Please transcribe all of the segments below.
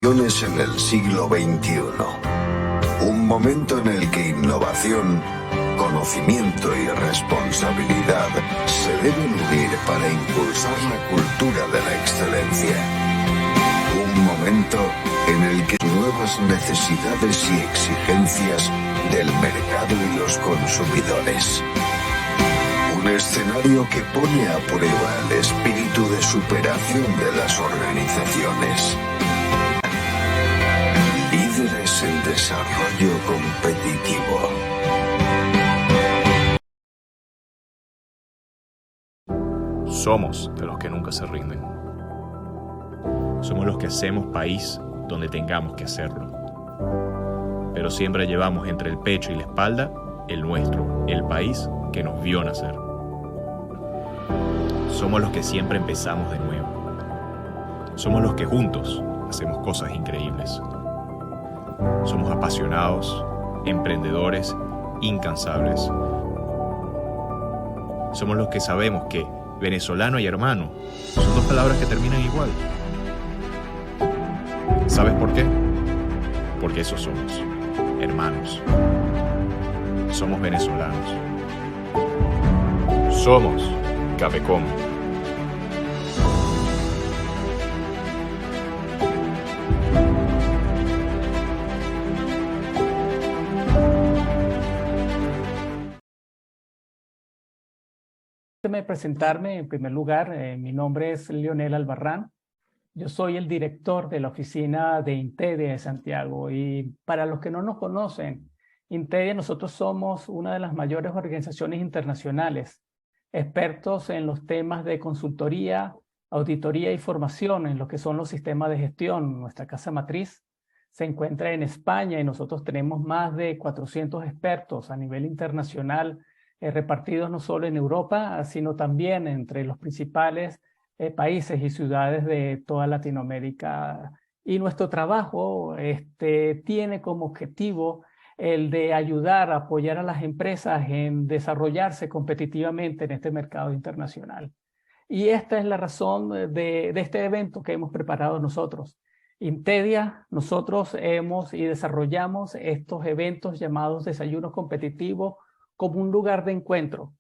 En el siglo XXI, un momento en el que innovación, conocimiento y responsabilidad se deben unir para impulsar la cultura de la excelencia. Un momento en el que nuevas necesidades y exigencias del mercado y los consumidores. Un escenario que pone a prueba el espíritu de superación de las organizaciones. Líderes en desarrollo competitivo. Somos de los que nunca se rinden. Somos los que hacemos país donde tengamos que hacerlo. Pero siempre llevamos entre el pecho y la espalda el nuestro, el país que nos vio nacer. Somos los que siempre empezamos de nuevo. Somos los que juntos hacemos cosas increíbles. Somos apasionados, emprendedores, incansables. Somos los que sabemos que venezolano y hermano son dos palabras que terminan igual. ¿Sabes por qué? Porque eso somos, hermanos. Somos venezolanos. Somos Cabecom. Permíteme presentarme en primer lugar. Mi nombre es Leonel Albarrán. Yo soy el director de la oficina de Intedia de Santiago. Y para los que no nos conocen, Intedia, nosotros somos una de las mayores organizaciones internacionales, expertos en los temas de consultoría, auditoría y formación en lo que son los sistemas de gestión. Nuestra casa matriz se encuentra en España y nosotros tenemos más de 400 expertos a nivel internacional, repartidos no solo en Europa, sino también entre los principales países y ciudades de toda Latinoamérica. Y nuestro trabajo tiene como objetivo el de ayudar a apoyar a las empresas en desarrollarse competitivamente en este mercado internacional. Y esta es la razón de este evento que hemos preparado nosotros. Intedia, nosotros hemos y desarrollamos estos eventos llamados desayunos competitivos como un lugar de encuentro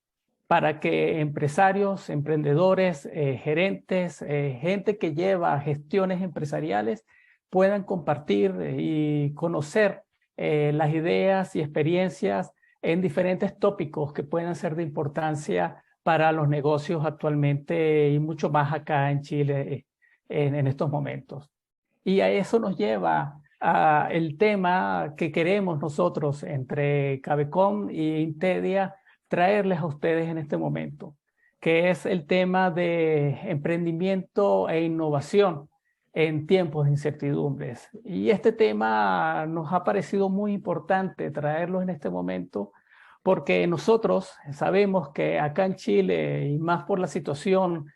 para que empresarios, emprendedores, gerentes, gente que lleva gestiones empresariales puedan compartir y conocer las ideas y experiencias en diferentes tópicos que puedan ser de importancia para los negocios actualmente y mucho más acá en Chile en estos momentos. Y a eso nos lleva a el tema que queremos nosotros entre Cabecom e Intedia traerles a ustedes en este momento, que es el tema de emprendimiento e innovación en tiempos de incertidumbres. Y este tema nos ha parecido muy importante traerlo en este momento porque nosotros sabemos que acá en Chile, y más por la situación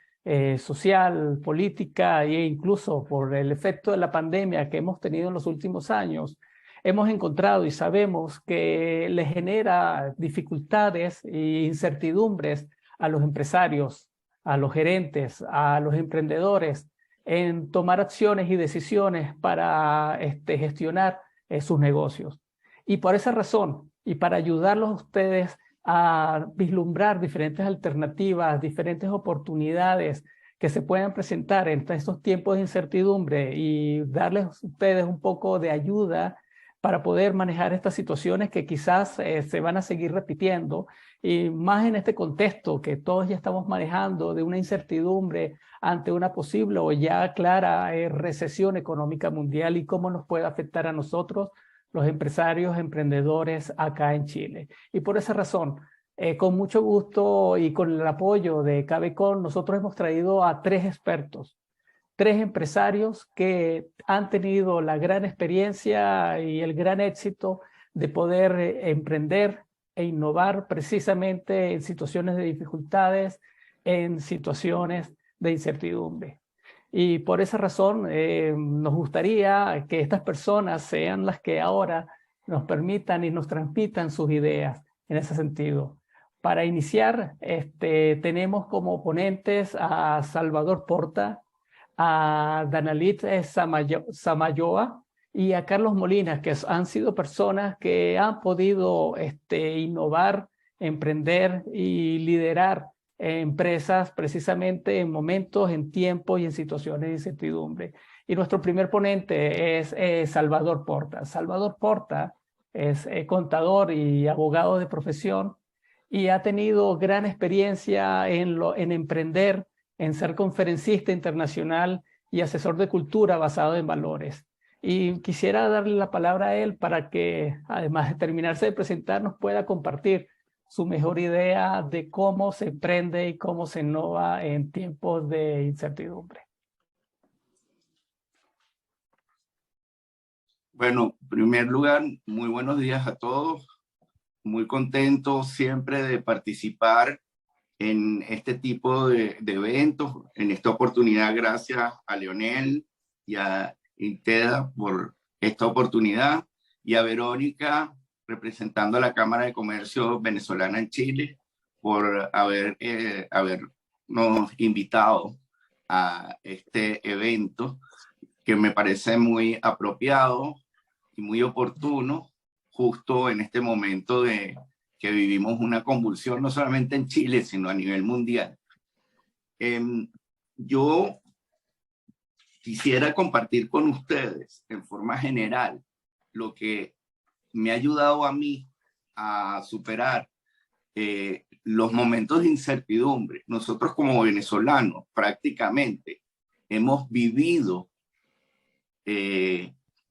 social, política e incluso por el efecto de la pandemia que hemos tenido en los últimos años, hemos encontrado y sabemos que le genera dificultades e incertidumbres a los empresarios, a los gerentes, a los emprendedores en tomar acciones y decisiones para gestionar sus negocios. Y por esa razón, y para ayudarlos a ustedes a vislumbrar diferentes alternativas, diferentes oportunidades que se puedan presentar en estos tiempos de incertidumbre y darles a ustedes un poco de ayuda para poder manejar estas situaciones que quizás se van a seguir repitiendo, y más en este contexto que todos ya estamos manejando de una incertidumbre ante una posible o ya clara recesión económica mundial y cómo nos puede afectar a nosotros, los empresarios, emprendedores acá en Chile. Y por esa razón, con mucho gusto y con el apoyo de Cabecom, nosotros hemos traído a 3 expertos, 3 empresarios que han tenido la gran experiencia y el gran éxito de poder emprender e innovar precisamente en situaciones de dificultades, en situaciones de incertidumbre. Y por esa razón nos gustaría que estas personas sean las que ahora nos permitan y nos transmitan sus ideas en ese sentido. Para iniciar, tenemos como ponentes a Salvador Porta, a Danalit Samayoa y a Carlos Molinas, que han sido personas que han podido innovar, emprender y liderar empresas precisamente en momentos, en tiempos y en situaciones de incertidumbre. Y nuestro primer ponente es Salvador Porta. Salvador Porta es contador y abogado de profesión y ha tenido gran experiencia en emprender, en ser conferencista internacional y asesor de cultura basado en valores. Y quisiera darle la palabra a él para que, además de terminarse de presentar, nos pueda compartir su mejor idea de cómo se emprende y cómo se innova en tiempos de incertidumbre. Bueno, en primer lugar, muy buenos días a todos. Muy contento siempre de participar en este tipo de eventos. En esta oportunidad, gracias a Leonel y a Inteda por esta oportunidad, y a Verónica, representando a la Cámara de Comercio Venezolana en Chile, por habernos invitado a este evento que me parece muy apropiado y muy oportuno, justo en este momento de que vivimos una convulsión, no solamente en Chile, sino a nivel mundial. Yo quisiera compartir con ustedes, en forma general, lo que me ha ayudado a mí a superar los momentos de incertidumbre. Nosotros como venezolanos prácticamente hemos vivido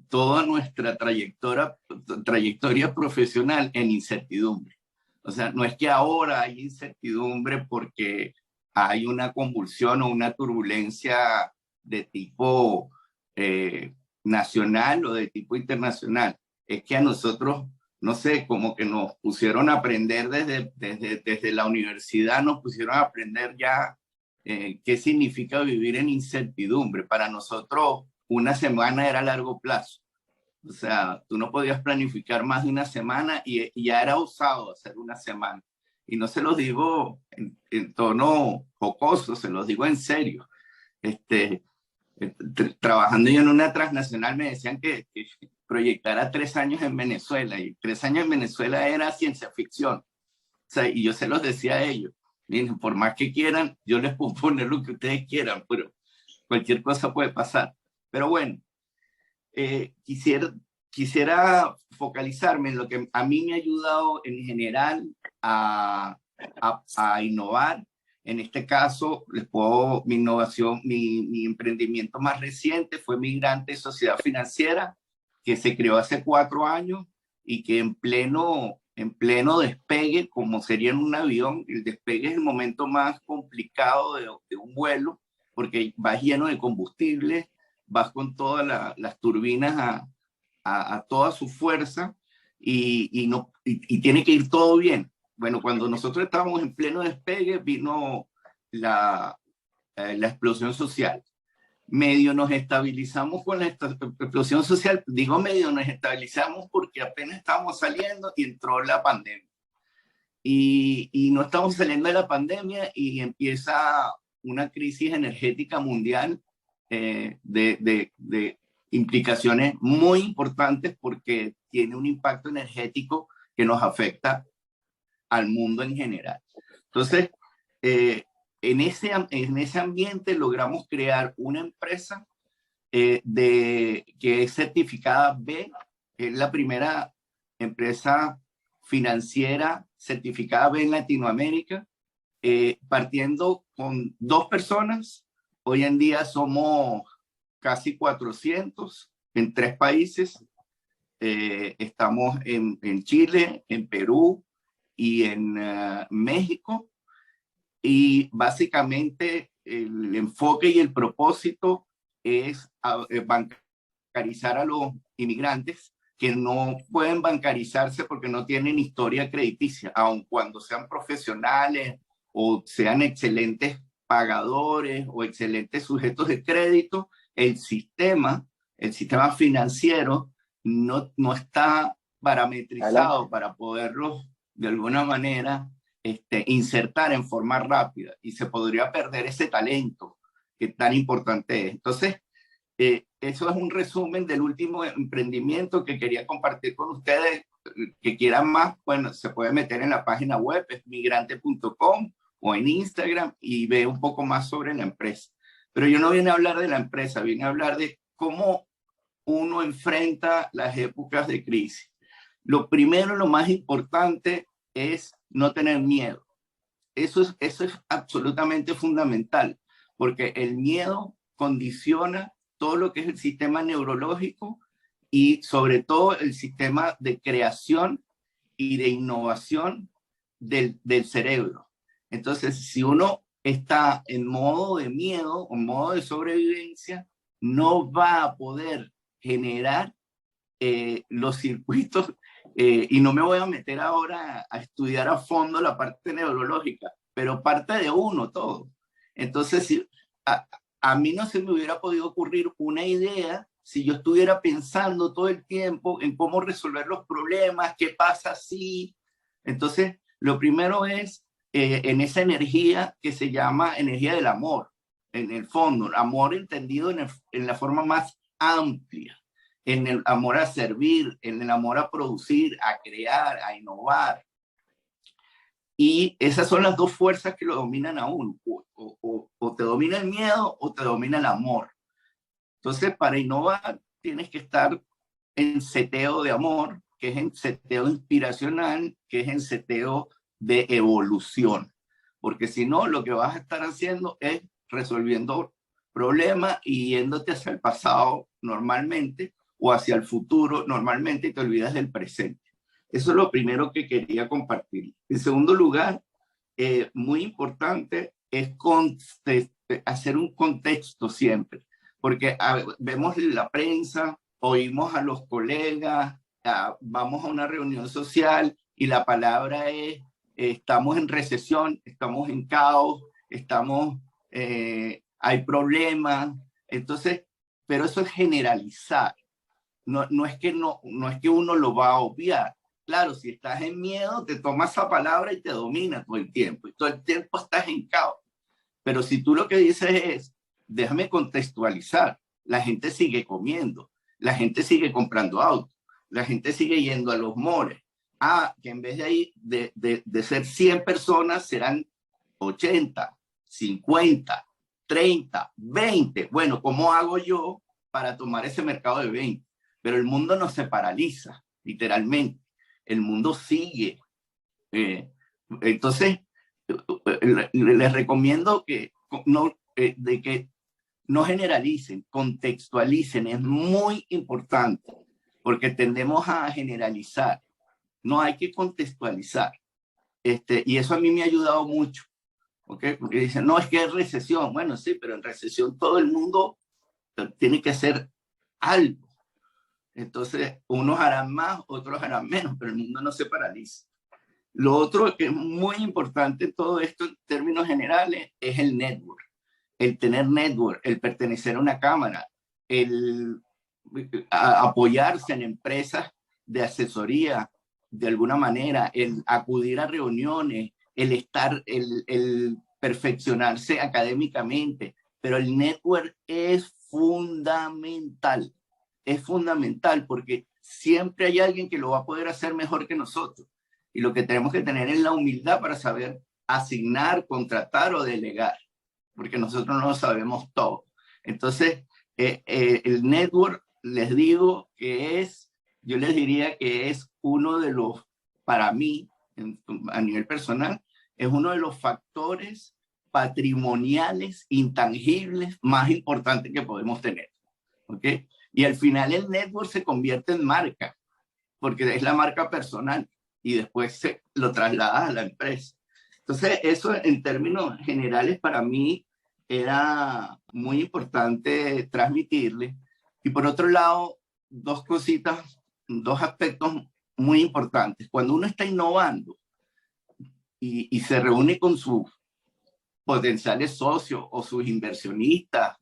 toda nuestra trayectoria profesional en incertidumbre. O sea, no es que ahora hay incertidumbre porque hay una convulsión o una turbulencia de tipo nacional o de tipo internacional. Es que a nosotros, no sé, como que nos pusieron a aprender desde la universidad, nos pusieron a aprender ya qué significa vivir en incertidumbre. Para nosotros, una semana era a largo plazo. O sea, tú no podías planificar más de una semana y ya era osado hacer una semana. Y no se los digo en tono jocoso, se los digo en serio. Trabajando yo en una transnacional me decían que proyectara 3 años en Venezuela, y 3 años en Venezuela era ciencia ficción. O sea, y yo se los decía a ellos, miren, por más que quieran, yo les puedo poner lo que ustedes quieran, pero cualquier cosa puede pasar. Pero bueno, quisiera focalizarme en lo que a mí me ha ayudado en general a innovar. En este caso, mi innovación, mi emprendimiento más reciente fue Migrante Sociedad Financiera, que se creó hace 4 años y que en pleno despegue, como sería en un avión, el despegue es el momento más complicado de un vuelo, porque vas lleno de combustible, vas con todas las turbinas a toda su fuerza y tiene que ir todo bien. Bueno, cuando nosotros estábamos en pleno despegue, vino la explosión social. Medio nos estabilizamos con la explosión social. Digo medio nos estabilizamos porque apenas estábamos saliendo y entró la pandemia. Y no estamos saliendo de la pandemia y empieza una crisis energética mundial de implicaciones muy importantes, porque tiene un impacto energético que nos afecta al mundo en general. Entonces, en ese ambiente logramos crear una empresa que es certificada B, es la primera empresa financiera certificada B en Latinoamérica, partiendo con 2 personas. Hoy en día somos casi 400 en 3 países. Estamos en Chile, en Perú y en México. Y básicamente el enfoque y el propósito es bancarizar a los inmigrantes que no pueden bancarizarse porque no tienen historia crediticia, aun cuando sean profesionales o sean excelentes pagadores o excelentes sujetos de crédito. El sistema financiero no está parametrizado para poderlos de alguna manera insertar en forma rápida, y se podría perder ese talento que tan importante es. Entonces, eso es un resumen del último emprendimiento que quería compartir con ustedes. Que quieran más, bueno, se puede meter en la página web, es migrante.com, o en Instagram, y ve un poco más sobre la empresa. Pero yo no vine a hablar de la empresa, vine a hablar de cómo uno enfrenta las épocas de crisis. Lo primero, lo más importante es no tener miedo. Eso es absolutamente fundamental, porque el miedo condiciona todo lo que es el sistema neurológico y sobre todo el sistema de creación y de innovación del cerebro. Entonces, si uno está en modo de miedo o modo de sobrevivencia, no va a poder generar los circuitos, y no me voy a meter ahora a estudiar a fondo la parte neurológica, pero parte de uno todo. Entonces, si, a mí no se me hubiera podido ocurrir una idea si yo estuviera pensando todo el tiempo en cómo resolver los problemas, qué pasa si. Entonces, lo primero es en esa energía que se llama energía del amor, en el fondo, amor entendido en la forma más amplia, en el amor a servir, en el amor a producir, a crear, a innovar. Y esas son las dos fuerzas que lo dominan a uno. O te domina el miedo o te domina el amor. Entonces, para innovar, tienes que estar en seteo de amor, que es en seteo inspiracional, que es en seteo de evolución. Porque si no, lo que vas a estar haciendo es resolviendo problemas y yéndote hacia el pasado normalmente o hacia el futuro normalmente y te olvidas del presente. Eso es lo primero que quería compartir. En segundo lugar, muy importante es hacer un contexto siempre. Porque vemos la prensa, oímos a los colegas, vamos a una reunión social y la palabra es estamos en recesión, estamos en caos, hay problemas. Entonces, pero eso es generalizar. No es que uno lo va a obviar. Claro, si estás en miedo, te tomas esa palabra y te domina todo el tiempo. Y todo el tiempo estás en caos. Pero si tú lo que dices es, déjame contextualizar, la gente sigue comiendo, la gente sigue comprando autos, la gente sigue yendo a los malls. Que en vez de ser 100 personas, serán 80, 50, 30, 20. Bueno, ¿cómo hago yo para tomar ese mercado de 20? Pero el mundo no se paraliza, literalmente. El mundo sigue. Entonces, les recomiendo que no generalicen, contextualicen. Es muy importante porque tendemos a generalizar. No hay que contextualizar. Y eso a mí me ha ayudado mucho. ¿Okay? Porque dicen, no, es que es recesión. Bueno, sí, pero en recesión todo el mundo tiene que hacer algo. Entonces, unos harán más, otros harán menos, pero el mundo no se paraliza. Lo otro que es muy importante en todo esto, en términos generales, es el network. El tener network, el pertenecer a una cámara, el apoyarse en empresas de asesoría, de alguna manera, el acudir a reuniones, el perfeccionarse académicamente, pero el network es fundamental. Es fundamental porque siempre hay alguien que lo va a poder hacer mejor que nosotros. Y lo que tenemos que tener es la humildad para saber asignar, contratar o delegar, porque nosotros no lo sabemos todo. Entonces, el network, les digo que yo les diría que es uno de los, para mí, a nivel personal, es uno de los factores patrimoniales, intangibles, más importantes que podemos tener. ¿Ok? Y al final el network se convierte en marca, porque es la marca personal y después se lo traslada a la empresa. Entonces, eso en términos generales para mí era muy importante transmitirle. Y por otro lado, dos cositas, dos aspectos muy importantes. Cuando uno está innovando y se reúne con sus potenciales socios o sus inversionistas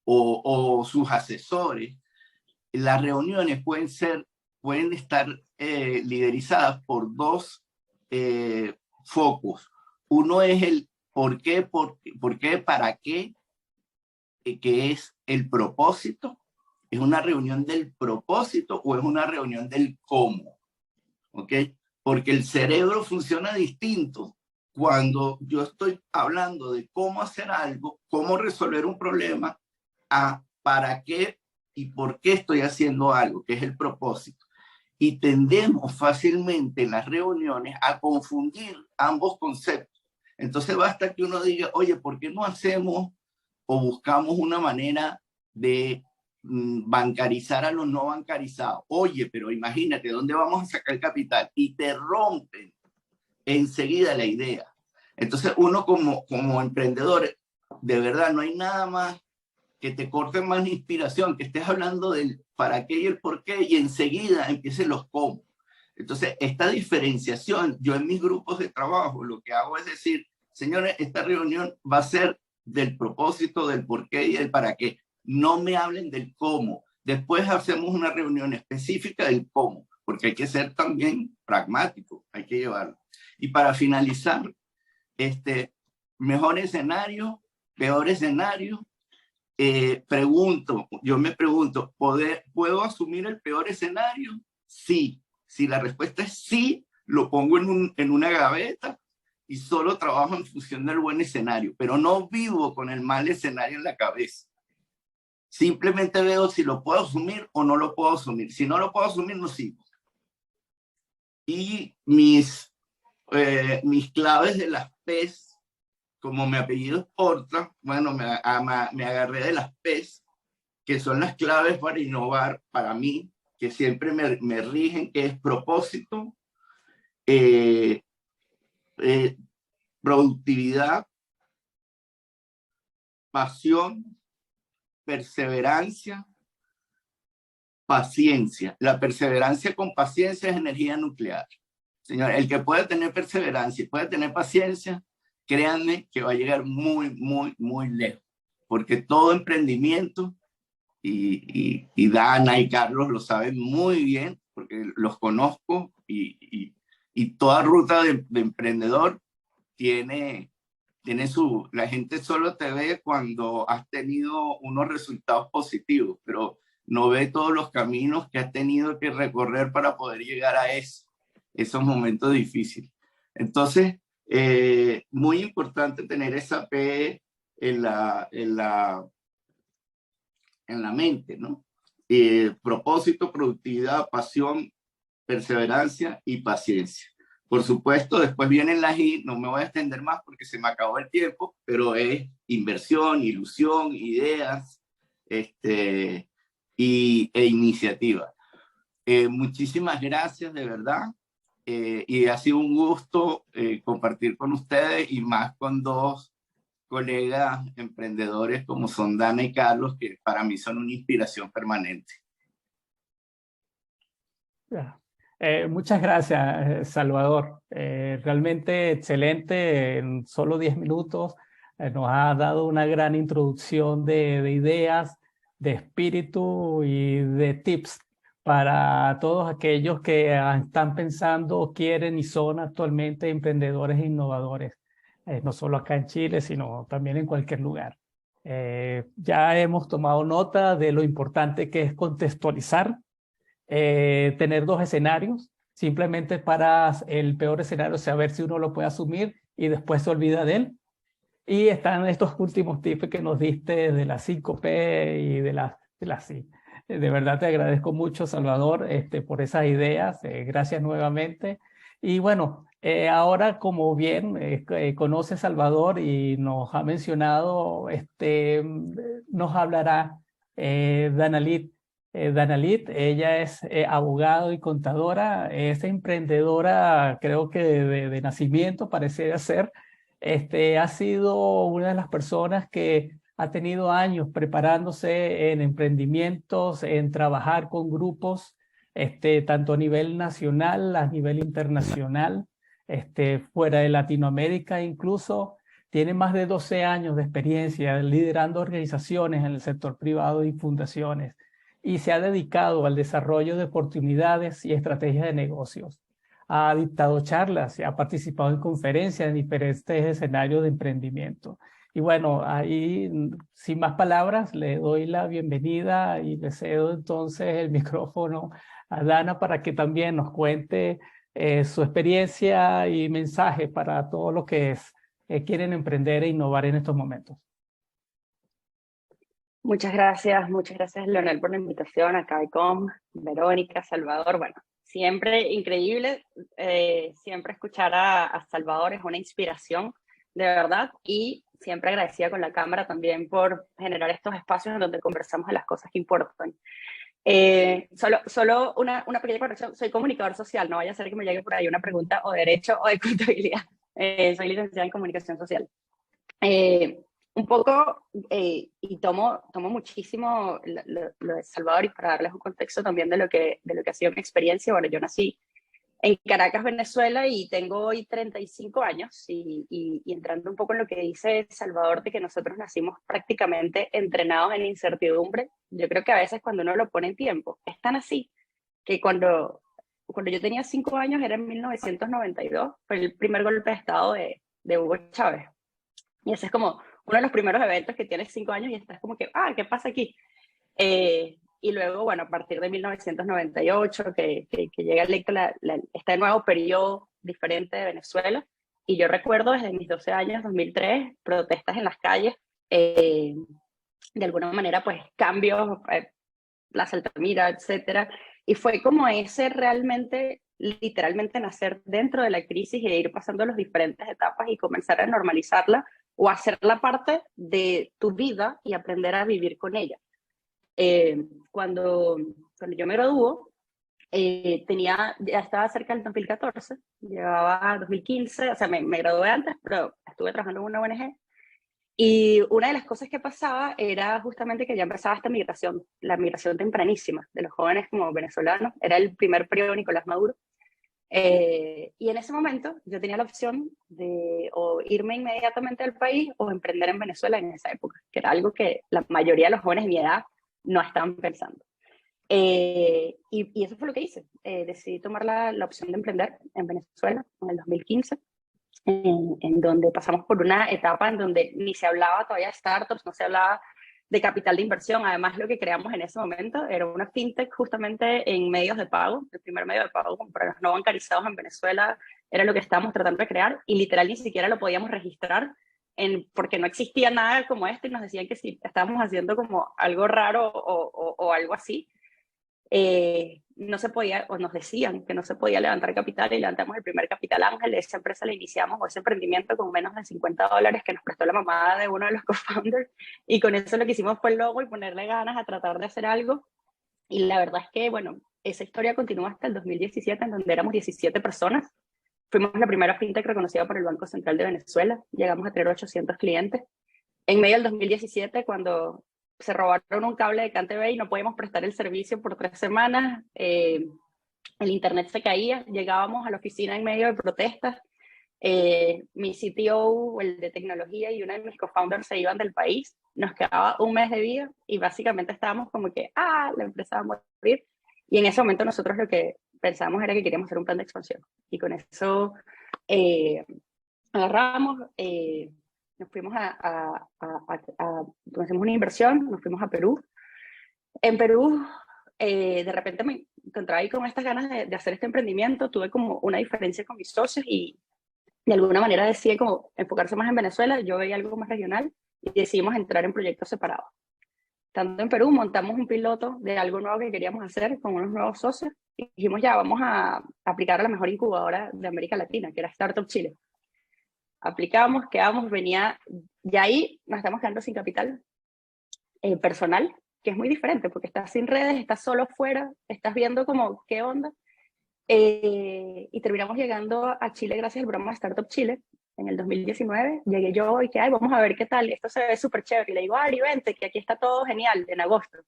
o sus asesores, las reuniones pueden estar liderizadas por dos focos. Uno es el por qué, para qué, que es el propósito. ¿Es una reunión del propósito o es una reunión del cómo? ¿Ok? Porque el cerebro funciona distinto cuando yo estoy hablando de cómo hacer algo, cómo resolver un problema, a para qué y por qué estoy haciendo algo, que es el propósito. Y tendemos fácilmente en las reuniones a confundir ambos conceptos. Entonces basta que uno diga, oye, ¿por qué no hacemos o buscamos una manera de bancarizar a los no bancarizados? Oye, pero imagínate, ¿dónde vamos a sacar el capital? Y te rompen enseguida la idea. Entonces uno como emprendedor, de verdad, no hay nada más que te corte más la inspiración, que estés hablando del para qué y el por qué, y enseguida empiecen los cómo. Entonces, esta diferenciación, yo en mis grupos de trabajo lo que hago es decir, señores, esta reunión va a ser del propósito, del por qué y del para qué. No me hablen del cómo. Después hacemos una reunión específica del cómo, porque hay que ser también pragmático, hay que llevarlo. Y para finalizar, mejor escenario, peor escenario, yo me pregunto, ¿puedo asumir el peor escenario? Sí. Si la respuesta es sí, lo pongo en una gaveta y solo trabajo en función del buen escenario, pero no vivo con el mal escenario en la cabeza. Simplemente veo si lo puedo asumir o no lo puedo asumir. Si no lo puedo asumir, no sigo. Y mis claves de las PES, como mi apellido es Porta, bueno, me agarré de las PES, que son las claves para innovar para mí, que siempre me rigen, que es propósito, productividad, pasión, perseverancia, paciencia. La perseverancia con paciencia es energía nuclear. Señor, el que puede tener perseverancia y puede tener paciencia, créanme que va a llegar muy, muy, muy lejos. Porque todo emprendimiento, y Dana y Carlos lo saben muy bien, porque los conozco, y toda ruta de emprendedor tiene la gente solo te ve cuando has tenido unos resultados positivos, pero no ve todos los caminos que has tenido que recorrer para poder llegar a esos momentos difíciles. Entonces, muy importante tener esa P en la mente, ¿no? Propósito, productividad, pasión, perseverancia y paciencia. Por supuesto, después vienen las I, no me voy a extender más porque se me acabó el tiempo, pero es inversión, ilusión, ideas, e iniciativa. Muchísimas gracias, de verdad. Y ha sido un gusto compartir con ustedes y más con dos colegas emprendedores como son Dana y Carlos, que para mí son una inspiración permanente. Muchas gracias, Salvador. Realmente excelente. En solo 10 minutos nos ha dado una gran introducción de ideas, de espíritu y de tips para todos aquellos que están pensando, quieren y son actualmente emprendedores e innovadores. No solo acá en Chile, sino también en cualquier lugar. Ya hemos tomado nota de lo importante que es contextualizar, tener dos escenarios, simplemente para el peor escenario, saber si uno lo puede asumir y después se olvida de él. Y están estos últimos tips que nos diste de las 5P y de las C. De verdad te agradezco mucho, Salvador, por esas ideas. Gracias nuevamente. Y bueno, ahora como bien conoce Salvador y nos ha mencionado, nos hablará Danalit. Danalit, ella es abogado y contadora, es emprendedora, creo que de nacimiento parece ser. Ha sido una de las personas que ha tenido años preparándose en emprendimientos, en trabajar con grupos, tanto a nivel nacional, a nivel internacional, fuera de Latinoamérica incluso. Tiene más de 12 años de experiencia liderando organizaciones en el sector privado y fundaciones, y se ha dedicado al desarrollo de oportunidades y estrategias de negocios. Ha dictado charlas y ha participado en conferencias en diferentes escenarios de emprendimiento. Y bueno, ahí sin más palabras, le doy la bienvenida y le cedo entonces el micrófono a Dana para que también nos cuente su experiencia y mensaje para todos los que quieren emprender e innovar en estos momentos. Muchas gracias Leonel por la invitación a CAICOM, Verónica, Salvador. Bueno, siempre increíble, siempre escuchar a Salvador es una inspiración, de verdad, y siempre agradecida con la Cámara también por generar estos espacios en donde conversamos de las cosas que importan. Solo una pequeña corrección, soy comunicador social, no vaya a ser que me llegue por ahí una pregunta o de derecho o de contabilidad. Soy licenciada en comunicación social. Un poco, y tomo muchísimo lo de Salvador, y para darles un contexto también de lo que ha sido mi experiencia. Bueno, yo nací en Caracas, Venezuela, y tengo hoy 35 años, y entrando un poco en lo que dice Salvador, de que nosotros nacimos prácticamente entrenados en incertidumbre. Yo creo que a veces cuando uno lo pone en tiempo, es tan así, que cuando yo tenía 5 años, era en 1992, fue el primer golpe de Estado de Hugo Chávez. Y ese es como uno de los primeros eventos que tienes 5 años y estás como que, ¿qué pasa aquí? Y luego, bueno, a partir de 1998, que llega electo este nuevo periodo diferente de Venezuela, y yo recuerdo desde mis 12 años, 2003, protestas en las calles, de alguna manera, pues, cambios, Plaza Altamira, etcétera, y fue como ese realmente, literalmente nacer dentro de la crisis e ir pasando las diferentes etapas y comenzar a normalizarla o hacerla parte de tu vida y aprender a vivir con ella. Cuando yo me graduó, ya estaba cerca del 2014, llevaba 2015, o sea, me gradué antes, pero estuve trabajando en una ONG, y una de las cosas que pasaba era justamente que ya empezaba esta migración, la migración tempranísima de los jóvenes como venezolanos, era el primer periodo de Nicolás Maduro. Y en ese momento yo tenía la opción de o irme inmediatamente al país o emprender en Venezuela en esa época, que era algo que la mayoría de los jóvenes de mi edad no estaban pensando. Y eso fue lo que hice. Decidí tomar la opción de emprender en Venezuela en el 2015, en donde pasamos por una etapa en donde ni se hablaba todavía de startups, no se hablaba de capital de inversión. Además, lo que creamos en ese momento era una fintech justamente en medios de pago. El primer medio de pago para los no bancarizados en Venezuela era lo que estábamos tratando de crear, y literal ni siquiera lo podíamos registrar porque no existía nada como esto, y nos decían que si estábamos haciendo como algo raro o algo así. No se podía, o nos decían que no se podía levantar capital, y levantamos el primer capital ángel. De esa empresa la iniciamos, o ese emprendimiento, con menos de $50 que nos prestó la mamá de uno de los co-founders, y con eso lo que hicimos fue el logo y ponerle ganas a tratar de hacer algo. Y la verdad es que, bueno, esa historia continúa hasta el 2017, en donde éramos 17 personas. Fuimos la primera fintech reconocida por el Banco Central de Venezuela, llegamos a tener 800 clientes. En medio del 2017, cuando se robaron un cable de CanTV y no podíamos prestar el servicio por 3 semanas, el internet se caía, llegábamos a la oficina en medio de protestas, mi CTO, el de tecnología, y uno de mis co-founders se iban del país, nos quedaba un mes de vida y básicamente estábamos como que, la empresa va a morir. Y en ese momento nosotros lo que pensamos era que queríamos hacer un plan de expansión, y con eso agarramos, nos fuimos hicimos una inversión, nos fuimos a Perú. En Perú, de repente me encontraba ahí con estas ganas de hacer este emprendimiento. Tuve como una diferencia con mis socios y de alguna manera decidí como enfocarse más en Venezuela. Yo veía algo más regional y decidimos entrar en proyectos separados. Estando en Perú, montamos un piloto de algo nuevo que queríamos hacer con unos nuevos socios y dijimos, ya, vamos a aplicar a la mejor incubadora de América Latina, que era Startup Chile. Aplicamos, quedamos, ya ahí nos estamos quedando sin capital personal, que es muy diferente, porque estás sin redes, estás solo fuera, estás viendo como qué onda, y terminamos llegando a Chile gracias al programa Startup Chile. En el 2019 llegué yo y que, vamos a ver qué tal, esto se ve súper chévere, y le digo, Ari, vente, que aquí está todo genial, en agosto.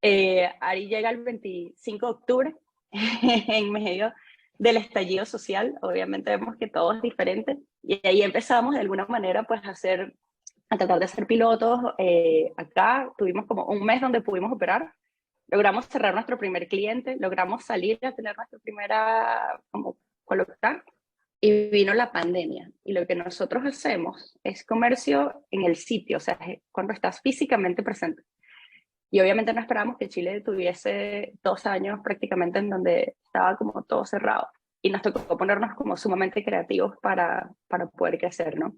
Ari llega el 25 de octubre, en medio del estallido social. Obviamente vemos que todo es diferente, y ahí empezamos de alguna manera pues a tratar de hacer pilotos. Acá tuvimos como un mes donde pudimos operar, logramos cerrar nuestro primer cliente, logramos salir a tener nuestra primera como colocar, y vino la pandemia. Y lo que nosotros hacemos es comercio en el sitio, o sea, es cuando estás físicamente presente. Y obviamente no esperábamos que Chile tuviese 2 años prácticamente en donde estaba como todo cerrado. Y nos tocó ponernos como sumamente creativos para poder crecer, ¿no?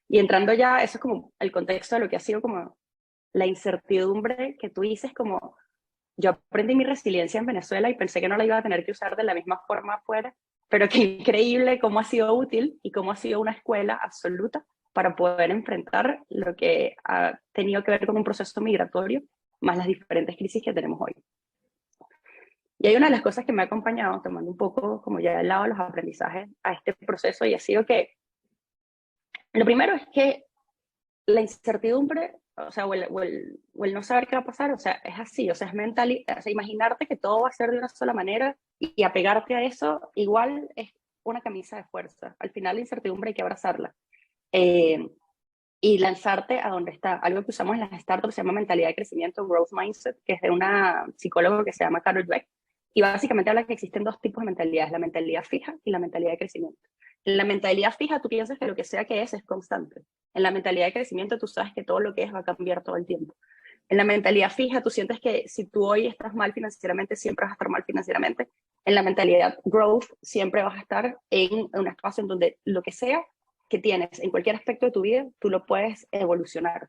Y entrando ya, eso es como el contexto de lo que ha sido como la incertidumbre que tú dices, como yo aprendí mi resiliencia en Venezuela y pensé que no la iba a tener que usar de la misma forma afuera, pero qué increíble cómo ha sido útil y cómo ha sido una escuela absoluta para poder enfrentar lo que ha tenido que ver con un proceso migratorio, más las diferentes crisis que tenemos hoy. Y hay una de las cosas que me ha acompañado, tomando un poco como ya del lado de los aprendizajes a este proceso, y ha sido que lo primero es que la incertidumbre, o sea, o el no saber qué va a pasar, o sea, es así, o sea, es mental, o sea, imaginarte que todo va a ser de una sola manera y apegarte a eso, igual es una camisa de fuerza. Al final la incertidumbre hay que abrazarla. Y lanzarte a donde está. Algo que usamos en las startups se llama mentalidad de crecimiento, growth mindset, que es de una psicóloga que se llama Carol Dweck, y básicamente habla que existen 2 tipos de mentalidades, la mentalidad fija y la mentalidad de crecimiento. En la mentalidad fija tú piensas que lo que sea que es constante. En la mentalidad de crecimiento tú sabes que todo lo que es va a cambiar todo el tiempo. En la mentalidad fija tú sientes que si tú hoy estás mal financieramente, siempre vas a estar mal financieramente. En la mentalidad growth siempre vas a estar en un espacio en donde lo que sea que tienes en cualquier aspecto de tu vida, tú lo puedes evolucionar.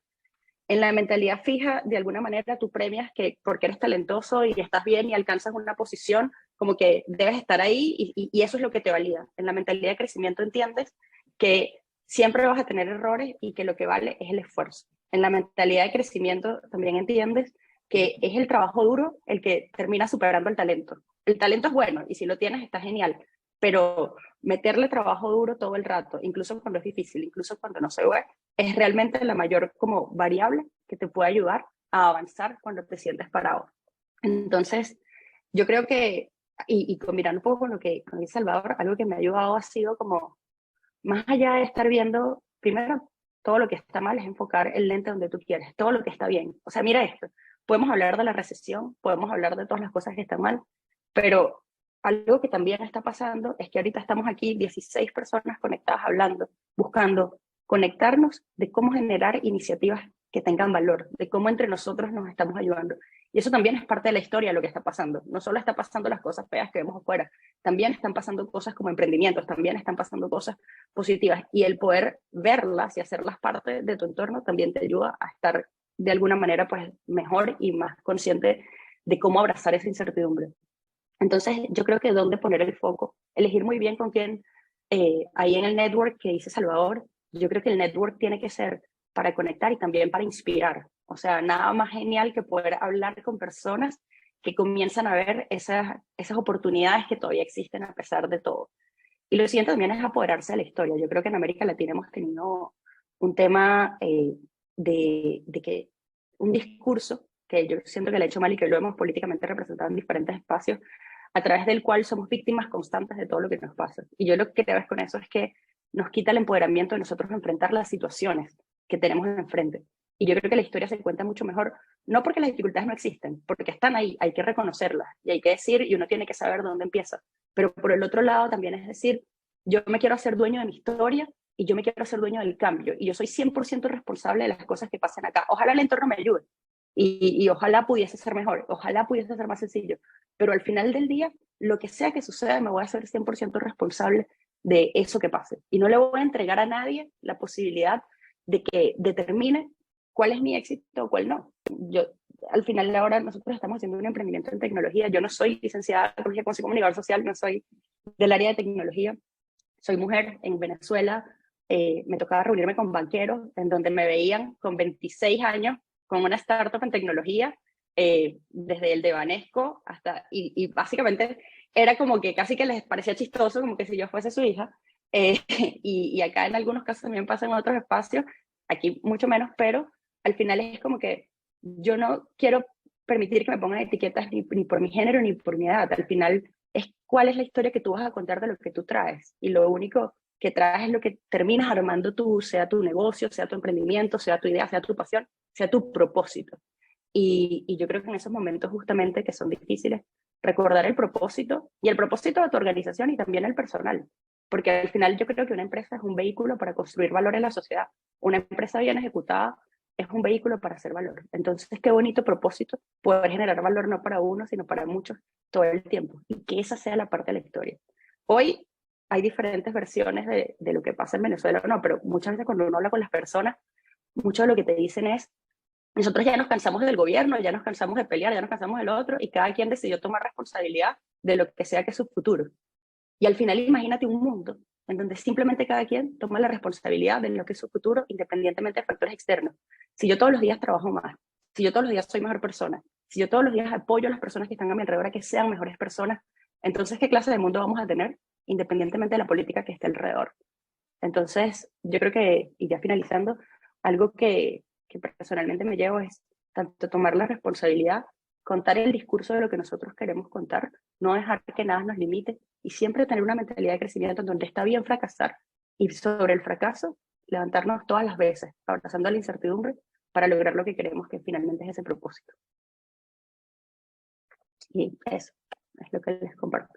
En la mentalidad fija, de alguna manera, tú premias que porque eres talentoso y estás bien y alcanzas una posición, como que debes estar ahí y eso es lo que te valida. En la mentalidad de crecimiento entiendes que siempre vas a tener errores y que lo que vale es el esfuerzo. En la mentalidad de crecimiento también entiendes que es el trabajo duro el que termina superando el talento. El talento es bueno y si lo tienes está genial, pero meterle trabajo duro todo el rato, incluso cuando es difícil, incluso cuando no se ve, es realmente la mayor como variable que te puede ayudar a avanzar cuando te sientes parado. Entonces, yo creo que, y combinando un poco con lo que dice Salvador, algo que me ha ayudado ha sido como, más allá de estar viendo, primero, todo lo que está mal es enfocar el lente donde tú quieres, todo lo que está bien. O sea, mira esto, podemos hablar de la recesión, podemos hablar de todas las cosas que están mal, pero algo que también está pasando es que ahorita estamos aquí 16 personas conectadas hablando, buscando conectarnos de cómo generar iniciativas que tengan valor, de cómo entre nosotros nos estamos ayudando. Y eso también es parte de la historia de lo que está pasando. No solo está pasando las cosas feas que vemos afuera, también están pasando cosas como emprendimientos, también están pasando cosas positivas. Y el poder verlas y hacerlas parte de tu entorno también te ayuda a estar de alguna manera pues mejor y más consciente de cómo abrazar esa incertidumbre. Entonces, yo creo que dónde poner el foco, elegir muy bien con quién, ahí en el network que dice Salvador, yo creo que el network tiene que ser para conectar y también para inspirar. O sea, nada más genial que poder hablar con personas que comienzan a ver esas oportunidades que todavía existen a pesar de todo. Y lo siguiente también es apoderarse de la historia. Yo creo que en América Latina hemos tenido un tema de que un discurso que yo siento que le he hecho mal y que lo hemos políticamente representado en diferentes espacios, a través del cual somos víctimas constantes de todo lo que nos pasa. Y yo lo que te ves con eso es que nos quita el empoderamiento de nosotros enfrentar las situaciones que tenemos enfrente. Y yo creo que la historia se cuenta mucho mejor, no porque las dificultades no existen, porque están ahí, hay que reconocerlas y hay que decir, y uno tiene que saber dónde empieza. Pero por el otro lado también es decir, yo me quiero hacer dueño de mi historia y yo me quiero hacer dueño del cambio. Y yo soy 100% responsable de las cosas que pasen acá. Ojalá el entorno me ayude y ojalá pudiese ser mejor, ojalá pudiese ser más sencillo. Pero al final del día, lo que sea que suceda, me voy a hacer 100% responsable de eso que pase. Y no le voy a entregar a nadie la posibilidad de que determine cuál es mi éxito o cuál no. Yo, al final de ahora, nosotros estamos haciendo un emprendimiento en tecnología. Yo no soy licenciada en comunicador social, no soy del área de tecnología. Soy mujer en Venezuela. Me tocaba reunirme con banqueros en donde me veían con 26 años con una startup en tecnología, desde el de Banesco hasta, y básicamente era como que casi que les parecía chistoso, como que si yo fuese su hija, y acá en algunos casos también pasa en otros espacios, aquí mucho menos, pero al final es como que yo no quiero permitir que me pongan etiquetas ni por mi género ni por mi edad. Al final es cuál es la historia que tú vas a contar de lo que tú traes, y lo único que traes es lo que terminas armando tú, sea tu negocio, sea tu emprendimiento, sea tu idea, sea tu pasión, sea tu propósito. Y yo creo que en esos momentos justamente que son difíciles, recordar el propósito y el propósito de tu organización y también el personal. porque al final yo creo que una empresa es un vehículo para construir valor en la sociedad. Una empresa bien ejecutada es un vehículo para hacer valor. Entonces, qué bonito propósito poder generar valor no para uno, sino para muchos todo el tiempo, y que esa sea la parte de la historia. Hoy hay diferentes versiones de lo que pasa en Venezuela, no, pero muchas veces cuando uno habla con las personas, mucho de lo que te dicen es: nosotros ya nos cansamos del gobierno, ya nos cansamos de pelear, ya nos cansamos del otro, y cada quien decidió tomar responsabilidad de lo que sea que es su futuro. Y al final imagínate un mundo en donde simplemente cada quien toma la responsabilidad de lo que es su futuro, independientemente de factores externos. Si yo todos los días trabajo más, si yo todos los días soy mejor persona, si yo todos los días apoyo a las personas que están a mi alrededor a que sean mejores personas, entonces ¿qué clase de mundo vamos a tener independientemente de la política que esté alrededor? Entonces yo creo que, y ya finalizando, algo que personalmente me llevo es tanto tomar la responsabilidad, contar el discurso de lo que nosotros queremos contar, no dejar que nada nos limite, y siempre tener una mentalidad de crecimiento en donde está bien fracasar, y sobre el fracaso levantarnos todas las veces, abrazando la incertidumbre para lograr lo que queremos, que finalmente es ese propósito. Y eso es lo que les comparto.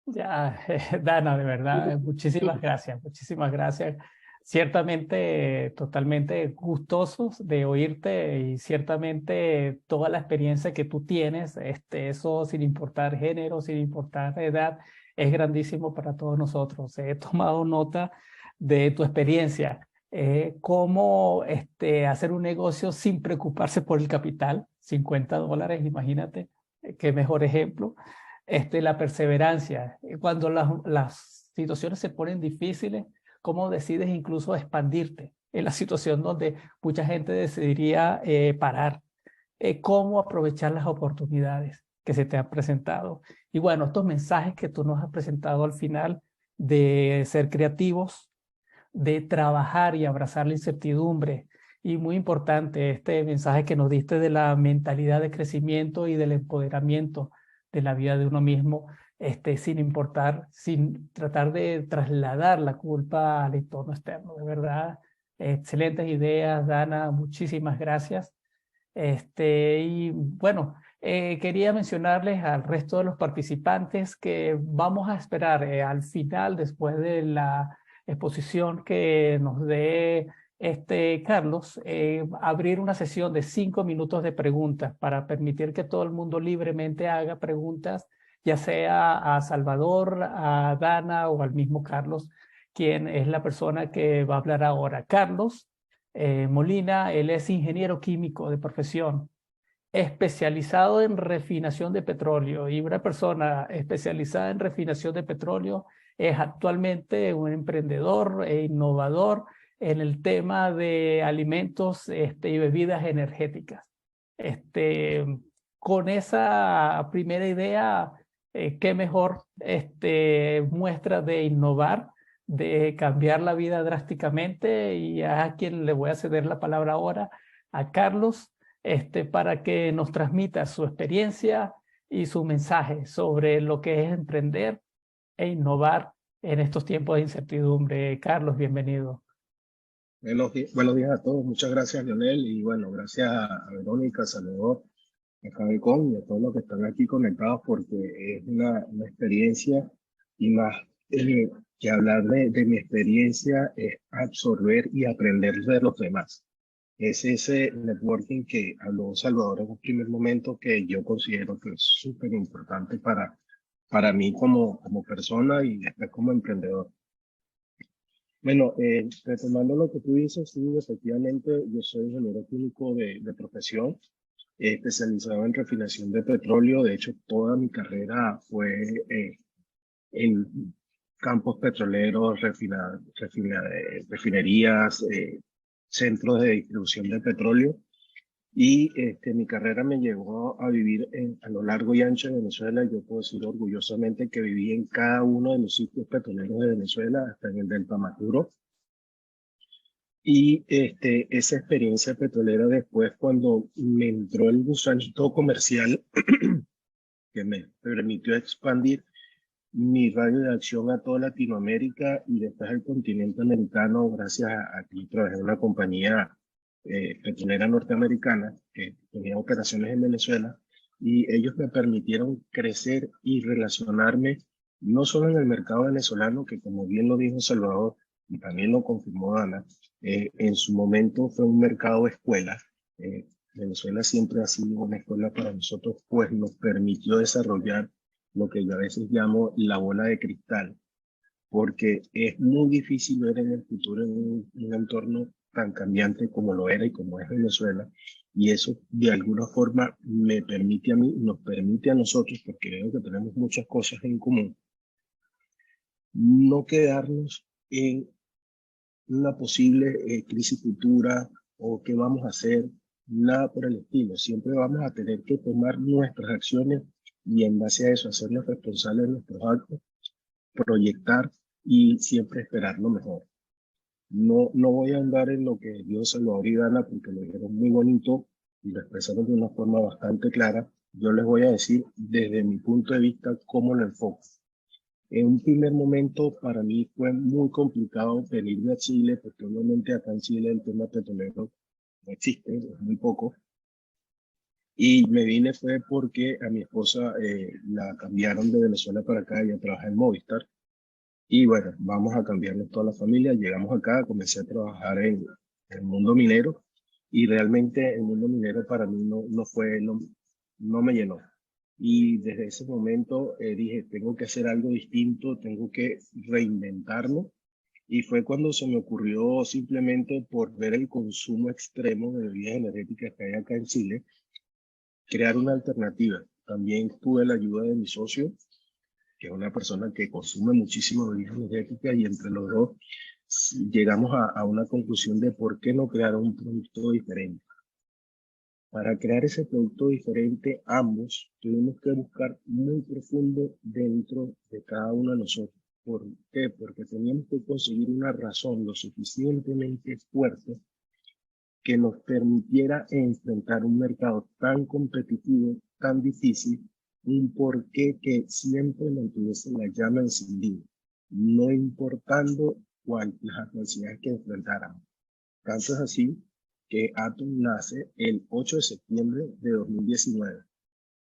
Ya, Dana, de verdad, muchísimas gracias, muchísimas gracias. Ciertamente, totalmente gustosos de oírte, y ciertamente toda la experiencia que tú tienes, eso sin importar género, sin importar edad, es grandísimo para todos nosotros. He tomado nota de tu experiencia, cómo hacer un negocio sin preocuparse por el capital, $50, imagínate, qué mejor ejemplo. La perseverancia, cuando las situaciones se ponen difíciles, cómo decides incluso expandirte en la situación donde mucha gente decidiría parar, cómo aprovechar las oportunidades que se te han presentado. Y bueno, estos mensajes que tú nos has presentado al final de ser creativos, de trabajar y abrazar la incertidumbre, y muy importante este mensaje que nos diste de la mentalidad de crecimiento y del empoderamiento de la vida de uno mismo, sin importar, sin tratar de trasladar la culpa al entorno externo. De verdad, excelentes ideas, Dana, muchísimas gracias. Y bueno, quería mencionarles al resto de los participantes que vamos a esperar al final, después de la exposición que nos dé Carlos, abrir una sesión de 5 minutos de preguntas para permitir que todo el mundo libremente haga preguntas, ya sea a Salvador, a Dana o al mismo Carlos, quien es la persona que va a hablar ahora. Carlos Molina, él es ingeniero químico de profesión, especializado en refinación de petróleo, y una persona especializada en refinación de petróleo es actualmente un emprendedor e innovador en el tema de alimentos y bebidas energéticas. Con esa primera idea, qué mejor muestra de innovar, de cambiar la vida drásticamente, y a quien le voy a ceder la palabra ahora, a Carlos, para que nos transmita su experiencia y su mensaje sobre lo que es emprender e innovar en estos tiempos de incertidumbre. Carlos, bienvenido. Buenos días a todos. Muchas gracias, Leonel, y bueno, gracias a Verónica, a Salvador, a Cabecón y a todos los que están aquí conectados, porque es una experiencia, y más que hablar de mi experiencia es absorber y aprender de los demás. Es ese networking que habló Salvador en un primer momento, que yo considero que es súper importante para mí como persona y después como emprendedor. Bueno, retomando lo que tú dices, sí, efectivamente, yo soy ingeniero químico de profesión, especializado en refinación de petróleo. De hecho, toda mi carrera fue en campos petroleros, refinerías, centros de distribución de petróleo. Y mi carrera me llevó a vivir a lo largo y ancho de Venezuela. Yo puedo decir orgullosamente que viví en cada uno de los sitios petroleros de Venezuela, hasta en el Delta Maduro. Y esa experiencia petrolera, después, cuando me entró el gusanito comercial, que me permitió expandir mi radio de acción a toda Latinoamérica y después al continente americano, gracias a que trabajé en una compañía petrolera norteamericana que tenía operaciones en Venezuela, y ellos me permitieron crecer y relacionarme no solo en el mercado venezolano, que como bien lo dijo Salvador, y también lo confirmó Dana, en su momento fue un mercado escuela. Venezuela siempre ha sido una escuela para nosotros, pues nos permitió desarrollar lo que yo a veces llamo la bola de cristal, porque es muy difícil ver en el futuro en un entorno tan cambiante como lo era y como es Venezuela, y eso de alguna forma me permite a mí, nos permite a nosotros, porque veo que tenemos muchas cosas en común, no quedarnos en una posible crisis futura o qué vamos a hacer, nada por el estilo. Siempre vamos a tener que tomar nuestras acciones y en base a eso hacernos responsables de nuestros actos, proyectar y siempre esperar lo mejor. No voy a andar en lo que dijo Salvador y Dana porque lo dijeron muy bonito y lo expresaron de una forma bastante clara. Yo les voy a decir desde mi punto de vista cómo lo enfoco. En un primer momento para mí fue muy complicado venirme a Chile porque obviamente acá en Chile el tema petrolero no existe, es muy poco. Y me vine fue porque a mi esposa la cambiaron de Venezuela para acá, ella trabaja en Movistar. Y bueno, vamos a cambiarnos toda la familia. Llegamos acá, comencé a trabajar en el mundo minero y realmente el mundo minero para mí no me llenó. Y desde ese momento dije, tengo que hacer algo distinto, tengo que reinventarme. Y fue cuando se me ocurrió simplemente por ver el consumo extremo de bebidas energéticas que hay acá en Chile, crear una alternativa. También tuve la ayuda de mi socio, que es una persona que consume muchísimo bebidas energéticas y entre los dos llegamos a una conclusión de por qué no crear un producto diferente. Para crear ese producto diferente, ambos tuvimos que buscar muy profundo dentro de cada uno de nosotros. ¿Por qué? Porque teníamos que conseguir una razón lo suficientemente fuerte que nos permitiera enfrentar un mercado tan competitivo, tan difícil, un porqué que siempre mantuviese la llama encendida, no importando las adversidades que enfrentáramos. Tanto es así que Atom nace el 8 de septiembre de 2019.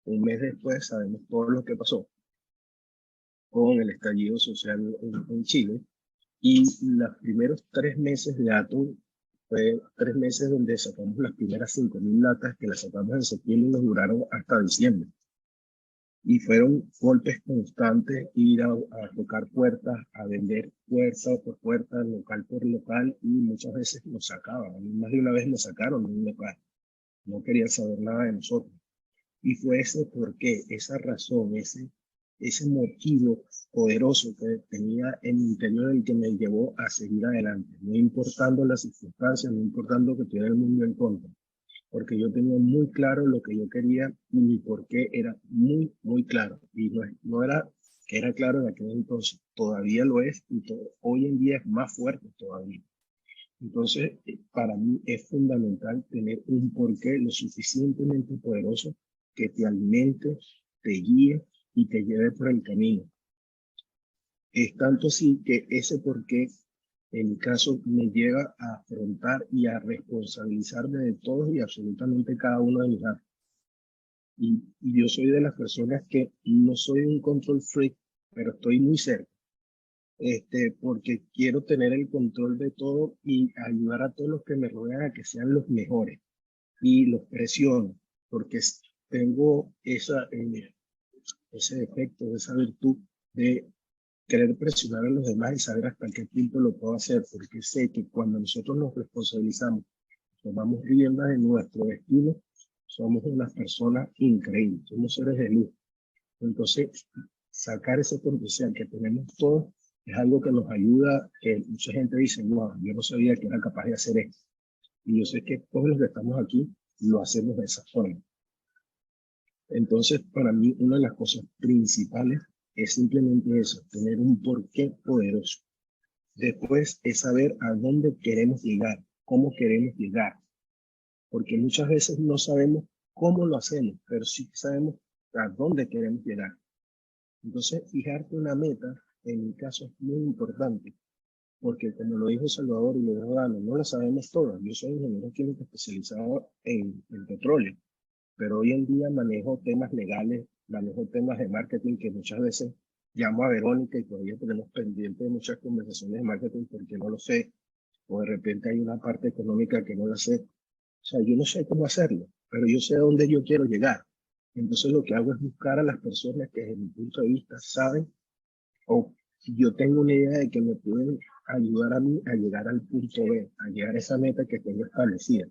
Un mes después sabemos todo lo que pasó con el estallido social en Chile y los primeros 3 meses de Atom fue 3 meses donde sacamos las primeras 5.000 latas que las sacamos en septiembre y nos duraron hasta diciembre. Y fueron golpes constantes, ir a tocar puertas, a vender puerta por puerta, local por local, y muchas veces nos sacaban. A mí más de una vez me sacaron de un local. No querían saber nada de nosotros. Y fue ese porqué, esa razón, ese motivo poderoso que tenía en mi interior el que me llevó a seguir adelante, no importando las circunstancias, no importando que tuviera el mundo en contra, porque yo tenía muy claro lo que yo quería y mi porqué era muy, muy claro. Y no era que era claro en aquel entonces, todavía lo es y hoy en día es más fuerte todavía. Entonces, para mí es fundamental tener un porqué lo suficientemente poderoso que te alimente, te guíe y te lleve por el camino. Es tanto así que ese porqué, en mi caso, me lleva a afrontar y a responsabilizarme de todos y absolutamente cada uno de mis actos. Y yo soy de las personas que no soy un control freak, pero estoy muy cerca. Porque quiero tener el control de todo y ayudar a todos los que me rodean a que sean los mejores. Y los presiono, porque tengo ese defecto, esa virtud de querer presionar a los demás y saber hasta qué punto lo puedo hacer, porque sé que cuando nosotros nos responsabilizamos, tomamos riendas de nuestro destino, somos unas personas increíbles, somos seres de luz. Entonces, sacar ese potencial que tenemos todos es algo que nos ayuda, que mucha gente dice, wow, yo no sabía que era capaz de hacer esto. Y yo sé que todos los que estamos aquí lo hacemos de esa forma. Entonces, para mí, una de las cosas principales es simplemente eso, tener un porqué poderoso. Después es saber a dónde queremos llegar, cómo queremos llegar. Porque muchas veces no sabemos cómo lo hacemos, pero sí sabemos a dónde queremos llegar. Entonces, fijarte una meta, en mi caso, es muy importante. Porque como lo dijo Salvador y lo dijo Dano, no lo sabemos todos. Yo soy ingeniero químico especializado en petróleo, pero hoy en día manejo temas legales, manejo temas de marketing que muchas veces llamo a Verónica y todavía tenemos pendiente de muchas conversaciones de marketing porque no lo sé, o de repente hay una parte económica que no la sé. O sea, yo no sé cómo hacerlo, pero yo sé a dónde yo quiero llegar. Entonces lo que hago es buscar a las personas que desde mi punto de vista saben, o yo tengo una idea de que me pueden ayudar a mí a llegar al punto B, a llegar a esa meta que tengo establecida.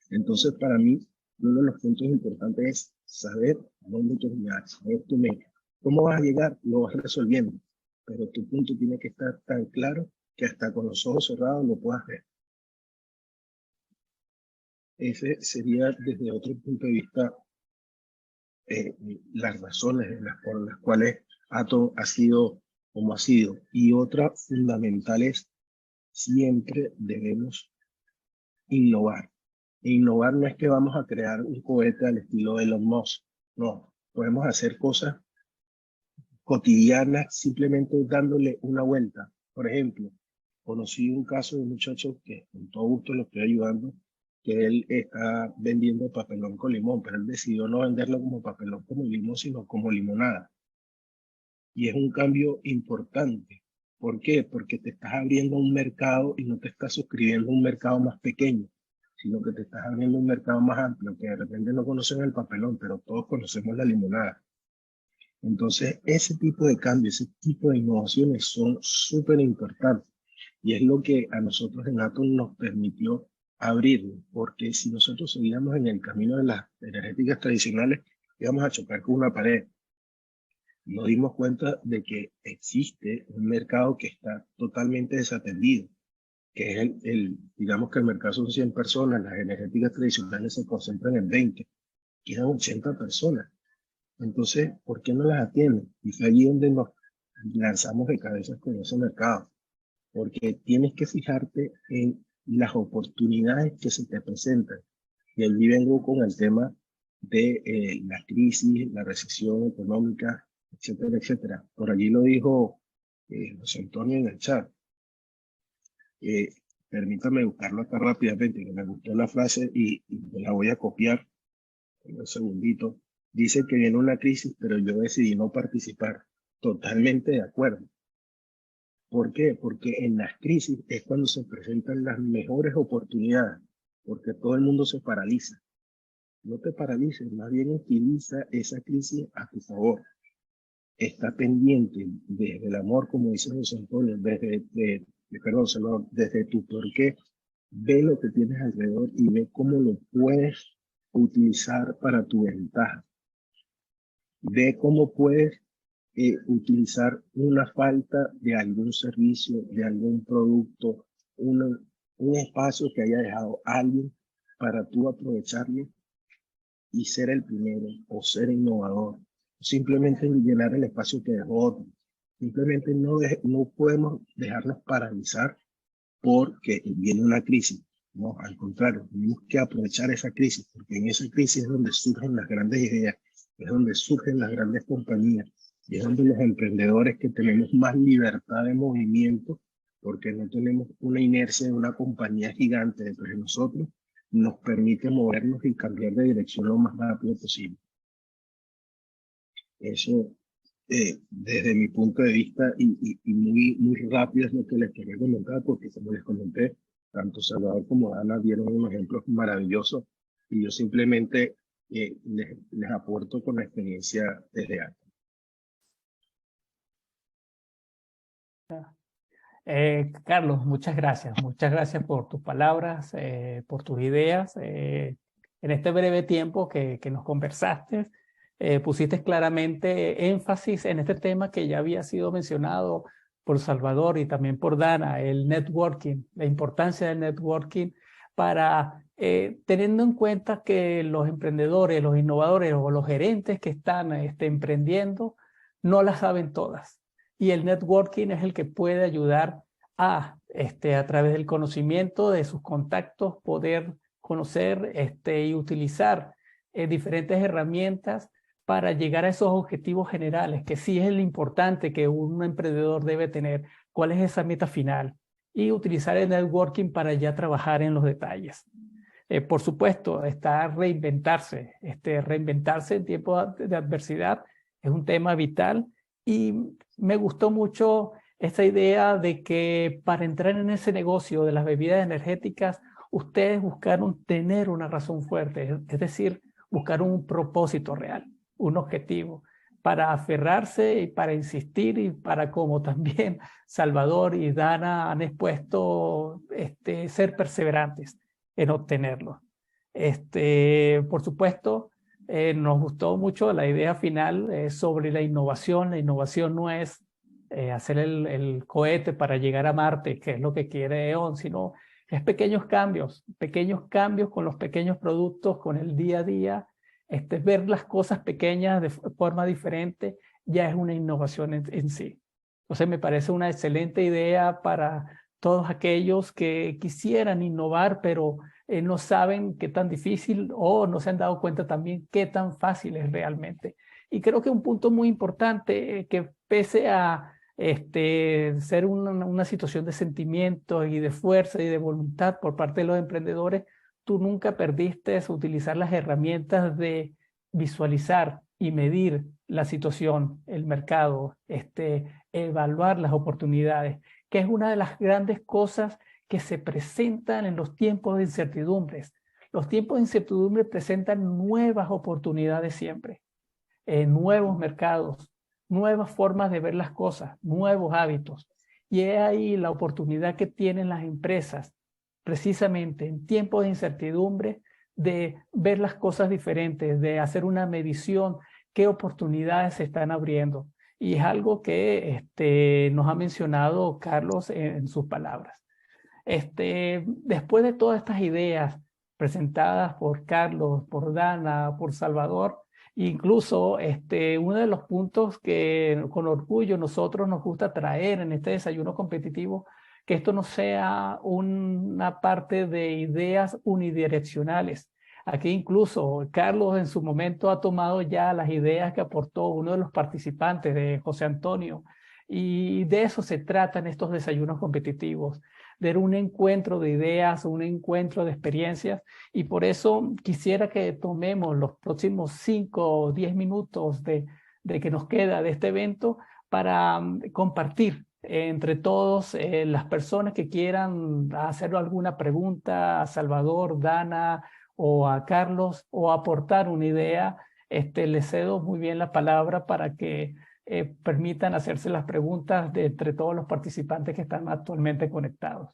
Entonces, para mí, uno de los puntos importantes es saber a dónde quieres llegar, saber tu meta. ¿Cómo vas a llegar? Lo vas resolviendo, pero tu punto tiene que estar tan claro que hasta con los ojos cerrados lo puedas ver. Ese sería desde otro punto de vista las razones por las cuales Atom ha sido como ha sido. Y otra fundamental es siempre debemos innovar. E innovar no es que vamos a crear un cohete al estilo de Elon Musk. No, podemos hacer cosas cotidianas simplemente dándole una vuelta. Por ejemplo, conocí un caso de un muchacho que con todo gusto lo estoy ayudando, que él está vendiendo papelón con limón, pero él decidió no venderlo como papelón como limón, sino como limonada. Y es un cambio importante. ¿Por qué? Porque te estás abriendo a un mercado y no te estás suscribiendo a un mercado más pequeño, sino que te estás abriendo a un mercado más amplio, que de repente no conocen el papelón, pero todos conocemos la limonada. Entonces, ese tipo de cambios, ese tipo de innovaciones son súper importantes. Y es lo que a nosotros en Atom nos permitió abrirlo, porque si nosotros seguíamos en el camino de las energéticas tradicionales, íbamos a chocar con una pared. Nos dimos cuenta de que existe un mercado que está totalmente desatendido, que es digamos que el mercado son 100 personas, las energéticas tradicionales se concentran en 20, quedan 80 personas. Entonces, ¿por qué no las atienden? Y fue allí donde nos lanzamos de cabeza con ese mercado, porque tienes que fijarte en las oportunidades que se te presentan. Y allí vengo con el tema de la crisis, la recesión económica, etcétera, etcétera. Por allí lo dijo José Antonio en el chat. Permítame buscarlo acá rápidamente, que me gustó la frase y me la voy a copiar en un segundito. Dice que viene una crisis, pero yo decidí no participar. Totalmente de acuerdo. ¿Por qué? Porque en las crisis es cuando se presentan las mejores oportunidades, porque todo el mundo se paraliza. No te paralices, más bien utiliza esa crisis a tu favor. Está pendiente desde el amor, como dice José Antonio, desde tu porqué, ve lo que tienes alrededor y ve cómo lo puedes utilizar para tu ventaja. Ve cómo puedes utilizar una falta de algún servicio, de algún producto, un espacio que haya dejado alguien para tú aprovecharlo y ser el primero o ser innovador. Simplemente llenar el espacio que dejó otro. Simplemente no podemos dejarnos paralizar porque viene una crisis. No, al contrario, tenemos que aprovechar esa crisis, porque en esa crisis es donde surgen las grandes ideas, es donde surgen las grandes compañías, y es donde los emprendedores que tenemos más libertad de movimiento, porque no tenemos una inercia de una compañía gigante detrás de nosotros, nos permite movernos y cambiar de dirección lo más rápido posible. Eso, desde mi punto de vista, y muy rápido es lo que les quería comentar, porque como les comenté, tanto Salvador como Ana dieron unos ejemplos maravillosos, y yo simplemente les aporto con la experiencia desde antes. Carlos, muchas gracias. Muchas gracias por tus palabras, por tus ideas. En este breve tiempo que nos conversaste, pusiste claramente énfasis en este tema que ya había sido mencionado por Salvador y también por Dana, el networking, la importancia del networking para, teniendo en cuenta que los emprendedores, los innovadores o los gerentes que están emprendiendo no las saben todas. Y el networking es el que puede ayudar a través del conocimiento de sus contactos, poder conocer y utilizar diferentes herramientas para llegar a esos objetivos generales, que sí es lo importante que un emprendedor debe tener, cuál es esa meta final, y utilizar el networking para ya trabajar en los detalles. Por supuesto, está reinventarse. Reinventarse en tiempos de adversidad es un tema vital, Y me gustó mucho esta idea de que para entrar en ese negocio de las bebidas energéticas, ustedes buscaron tener una razón fuerte, es decir, buscaron un propósito real, un objetivo, para aferrarse y para insistir y para, como también Salvador y Dana han expuesto, ser perseverantes en obtenerlo. Por supuesto, nos gustó mucho la idea final sobre la innovación. La innovación no es hacer el cohete para llegar a Marte, que es lo que quiere E.ON, sino es pequeños cambios con los pequeños productos, con el día a día. Ver las cosas pequeñas de forma diferente ya es una innovación en sí. Entonces me parece una excelente idea para todos aquellos que quisieran innovar, pero no saben qué tan difícil o no se han dado cuenta también qué tan fácil es realmente. Y creo que un punto muy importante, que pese a ser una situación de sentimiento y de fuerza y de voluntad por parte de los emprendedores, tú nunca perdiste utilizar las herramientas de visualizar y medir la situación, el mercado, evaluar las oportunidades, que es una de las grandes cosas que se presentan en los tiempos de incertidumbres. Los tiempos de incertidumbre presentan nuevas oportunidades siempre, nuevos mercados, nuevas formas de ver las cosas, nuevos hábitos. Y es ahí la oportunidad que tienen las empresas, precisamente en tiempos de incertidumbre, de ver las cosas diferentes, de hacer una medición, qué oportunidades se están abriendo. Y es algo que nos ha mencionado Carlos en sus palabras. Después de todas estas ideas presentadas por Carlos, por Dana, por Salvador, incluso uno de los puntos que con orgullo nosotros nos gusta traer en este desayuno competitivo, que esto no sea una parte de ideas unidireccionales. Aquí incluso Carlos en su momento ha tomado ya las ideas que aportó uno de los participantes, de José Antonio, y de eso se tratan estos desayunos competitivos, de un encuentro de ideas, un encuentro de experiencias, y por eso quisiera que tomemos los próximos 5 o 10 minutos de que nos queda de este evento para compartir entre todos las personas que quieran hacer alguna pregunta a Salvador, Dana o a Carlos, o aportar una idea. Les cedo muy bien la palabra para que permitan hacerse las preguntas de entre todos los participantes que están actualmente conectados.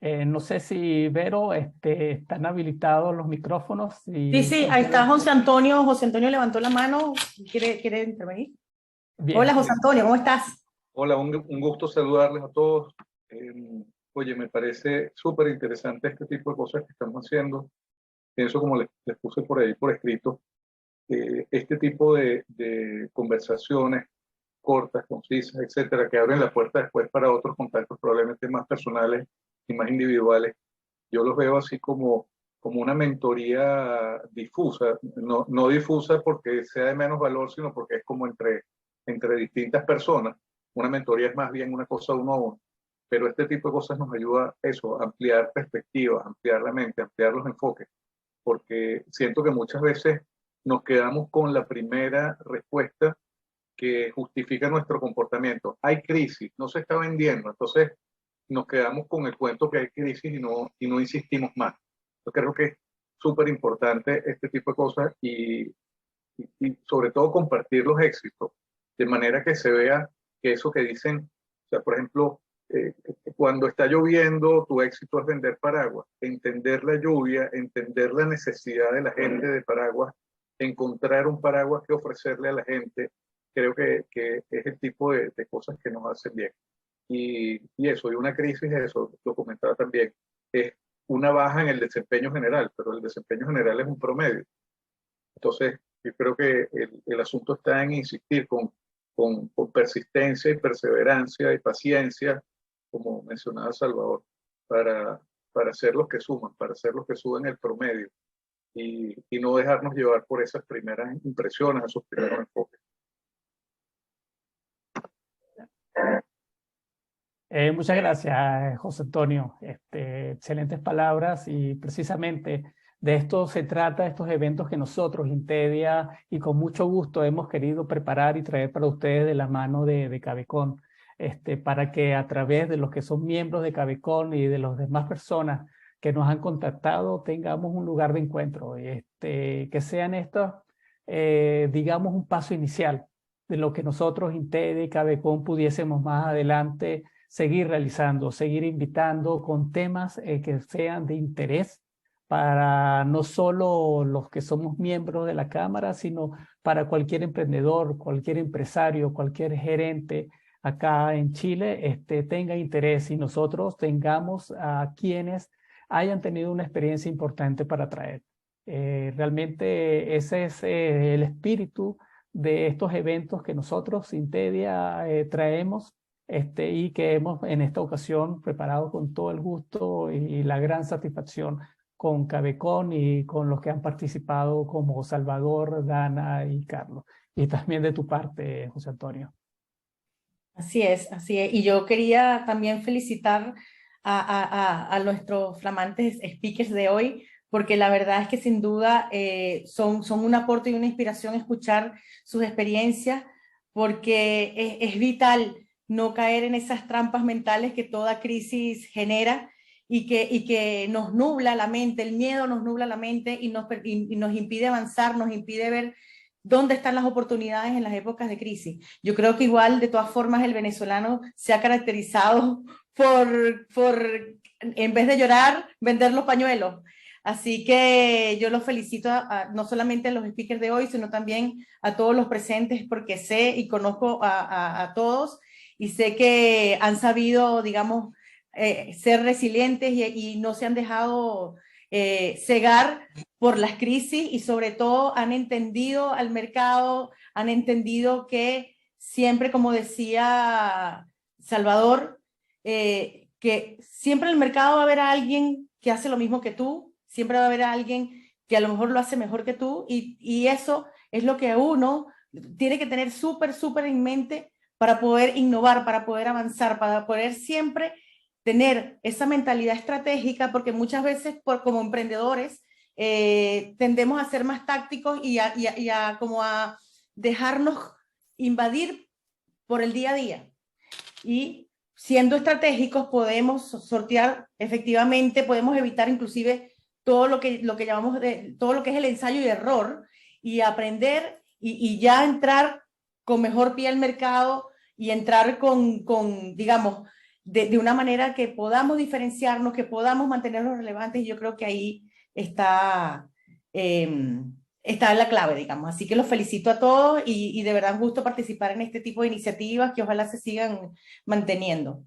No sé si, Vero, están habilitados los micrófonos. Sí, ahí está José Antonio. José Antonio levantó la mano. ¿Quiere intervenir? Bien. Hola, José Antonio, ¿cómo estás? Hola, un gusto saludarles a todos. Oye, me parece súper interesante este tipo de cosas que estamos haciendo. Pienso, como les puse por ahí por escrito, este tipo de conversaciones cortas, concisas, etcétera, que abren la puerta después para otros contactos probablemente más personales y más individuales. Yo los veo así como una mentoría difusa, no difusa porque sea de menos valor, sino porque es como entre distintas personas. Una mentoría es más bien una cosa uno a uno, pero este tipo de cosas nos ayuda a eso, a ampliar perspectivas, ampliar la mente, ampliar los enfoques, porque siento que muchas veces nos quedamos con la primera respuesta que justifica nuestro comportamiento. Hay crisis, no se está vendiendo, entonces nos quedamos con el cuento que hay crisis y no insistimos más. Yo creo que es súper importante este tipo de cosas y sobre todo compartir los éxitos, de manera que se vea que eso que dicen, o sea, por ejemplo, cuando está lloviendo, tu éxito es vender paraguas, entender la lluvia, entender la necesidad de la gente de paraguas, encontrar un paraguas que ofrecerle a la gente, creo que es el tipo de cosas que nos hacen bien. Y eso, y una crisis, eso lo comentaba también, es una baja en el desempeño general, pero el desempeño general es un promedio. Entonces, yo creo que el asunto está en insistir con persistencia y perseverancia y paciencia, como mencionaba Salvador, para ser los que suman, para ser los que suben el promedio y no dejarnos llevar por esas primeras impresiones, esos primeros enfoques. Muchas gracias, José Antonio. Excelentes palabras y precisamente de esto se trata, estos eventos que nosotros, Intedia, y con mucho gusto hemos querido preparar y traer para ustedes de la mano de Cabecon, para que a través de los que son miembros de Cabecon y de las demás personas que nos han contactado tengamos un lugar de encuentro, que sean estos, digamos, un paso inicial de lo que nosotros, Intedia y Cabecon, pudiésemos más adelante seguir realizando, seguir invitando con temas que sean de interés para no solo los que somos miembros de la Cámara, sino para cualquier emprendedor, cualquier empresario, cualquier gerente acá en Chile tenga interés y nosotros tengamos a quienes hayan tenido una experiencia importante para traer. Realmente ese es el espíritu de estos eventos que nosotros, Intedia, traemos y que hemos en esta ocasión preparado con todo el gusto y la gran satisfacción con Cabecon y con los que han participado como Salvador, Dana y Carlos. Y también de tu parte, José Antonio. Así es, así es. Y yo quería también felicitar a nuestros flamantes speakers de hoy, porque la verdad es que sin duda son un aporte y una inspiración escuchar sus experiencias, porque es vital no caer en esas trampas mentales que toda crisis genera y que nos nubla la mente, el miedo nos nubla la mente y nos impide avanzar, nos impide ver dónde están las oportunidades en las épocas de crisis. Yo creo que igual, de todas formas, el venezolano se ha caracterizado por en vez de llorar, vender los pañuelos. Así que yo los felicito no solamente a los speakers de hoy, sino también a todos los presentes, porque sé y conozco a todos y sé que han sabido, digamos, ser resilientes y no se han dejado cegar por las crisis y sobre todo han entendido al mercado, han entendido que siempre, como decía Salvador, que siempre en el mercado va a haber a alguien que hace lo mismo que tú, siempre va a haber a alguien que a lo mejor lo hace mejor que tú y eso es lo que uno tiene que tener súper en mente para poder innovar, para poder avanzar, para poder siempre tener esa mentalidad estratégica, porque muchas veces como emprendedores tendemos a ser más tácticos y como a dejarnos invadir por el día a día. Y siendo estratégicos podemos sortear efectivamente, podemos evitar inclusive todo lo que llamamos todo lo que es el ensayo y error y aprender y ya entrar con mejor pie al mercado y entrar con digamos, de una manera que podamos diferenciarnos, que podamos mantenernos relevantes, y yo creo que ahí está la clave, digamos. Así que los felicito a todos y de verdad un gusto participar en este tipo de iniciativas que ojalá se sigan manteniendo.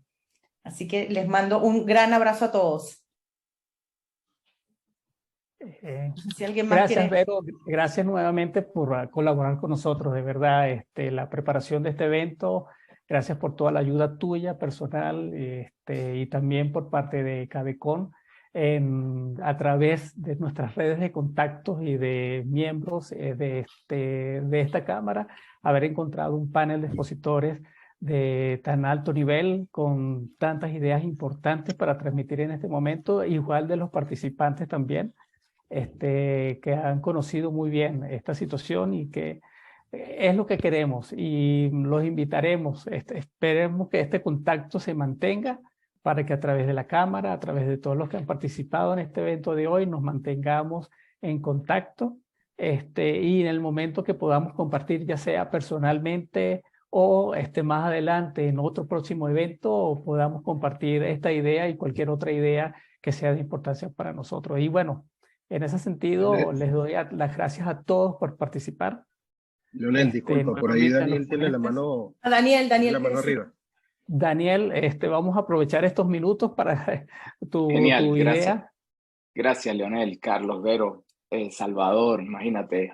Así que les mando un gran abrazo a todos. No sé si alguien más Gracias, quiere... Vero. Gracias nuevamente por colaborar con nosotros. De verdad, la preparación de este evento, gracias por toda la ayuda tuya personal y también por parte de Cabecon a través de nuestras redes de contactos y de miembros de esta Cámara, haber encontrado un panel de expositores de tan alto nivel, con tantas ideas importantes para transmitir en este momento, igual de los participantes también, que han conocido muy bien esta situación y que es lo que queremos y los invitaremos. Esperemos que este contacto se mantenga para que a través de la Cámara, a través de todos los que han participado en este evento de hoy, nos mantengamos en contacto y en el momento que podamos compartir, ya sea personalmente o más adelante en otro próximo evento, podamos compartir esta idea y cualquier otra idea que sea de importancia para nosotros. Y bueno, en ese sentido, les doy las gracias a todos por participar. Leonel, disculpa, por ahí Daniel tiene la mano, Daniel, la mano arriba. Daniel, vamos a aprovechar estos minutos para tu idea. Gracias. Gracias, Leonel, Carlos, Vero, Salvador, imagínate.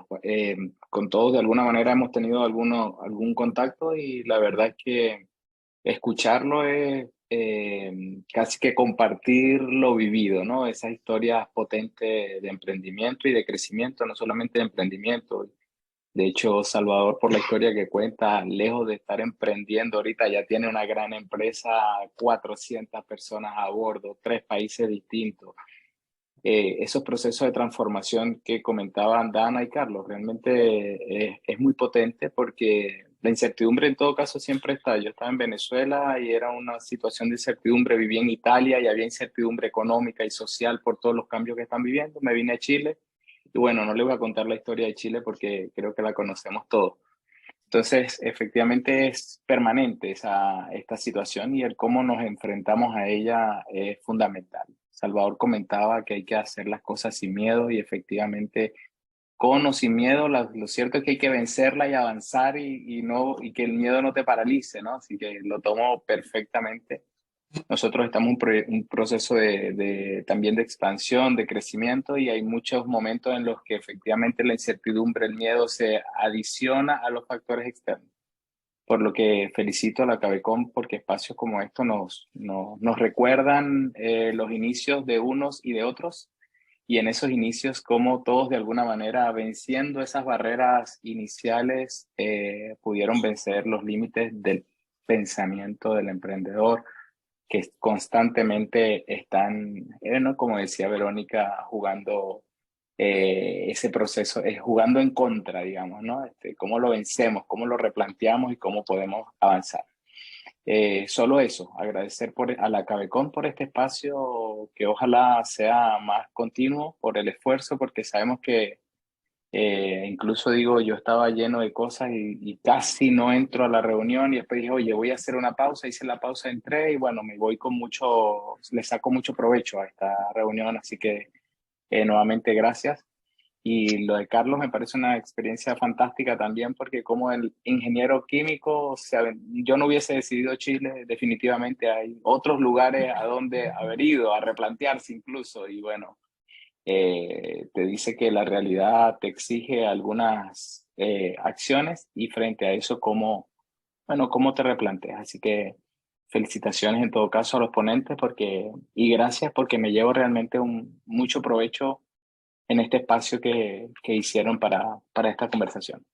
Con todos de alguna manera hemos tenido algún contacto y la verdad es que escucharlo es casi que compartir lo vivido, ¿no? Esas historias potentes de emprendimiento y de crecimiento, no solamente de emprendimiento. De hecho, Salvador, por la historia que cuenta, lejos de estar emprendiendo ahorita, ya tiene una gran empresa, 400 personas a bordo, 3 países distintos. Esos procesos de transformación que comentaban Dana y Carlos, realmente es muy potente porque la incertidumbre en todo caso siempre está. Yo estaba en Venezuela y era una situación de incertidumbre, viví en Italia y había incertidumbre económica y social por todos los cambios que están viviendo. Me vine a Chile y bueno, no les voy a contar la historia de Chile porque creo que la conocemos todos. Entonces, efectivamente es permanente esta situación y el cómo nos enfrentamos a ella es fundamental. Salvador comentaba que hay que hacer las cosas sin miedo y efectivamente con o sin miedo, lo cierto es que hay que vencerla y avanzar y que el miedo no te paralice, ¿no? Así que lo tomo perfectamente. Nosotros estamos en un proceso también de expansión, de crecimiento y hay muchos momentos en los que efectivamente la incertidumbre, el miedo se adiciona a los factores externos. Por lo que felicito a la Cabecom porque espacios como estos nos recuerdan los inicios de unos y de otros y en esos inicios como todos de alguna manera venciendo esas barreras iniciales pudieron vencer los límites del pensamiento del emprendedor que constantemente están, ¿no? Como decía Verónica, jugando ese proceso, jugando en contra, digamos, ¿no? Cómo lo vencemos, cómo lo replanteamos y cómo podemos avanzar. Solo eso, agradecer a la Cabecom por este espacio que ojalá sea más continuo, por el esfuerzo, porque sabemos que incluso digo, yo estaba lleno de cosas y casi no entro a la reunión y después dije, oye, voy a hacer una pausa, hice la pausa, entré y bueno, me voy le saco mucho provecho a esta reunión, así que nuevamente gracias. Y lo de Carlos me parece una experiencia fantástica también porque como el ingeniero químico, yo no hubiese decidido Chile, definitivamente hay otros lugares a donde haber ido, a replantearse incluso y bueno, te dice que la realidad te exige algunas acciones y frente a eso, cómo te replanteas. Así que felicitaciones en todo caso a los ponentes y gracias porque me llevo realmente mucho provecho en este espacio que hicieron para esta conversación.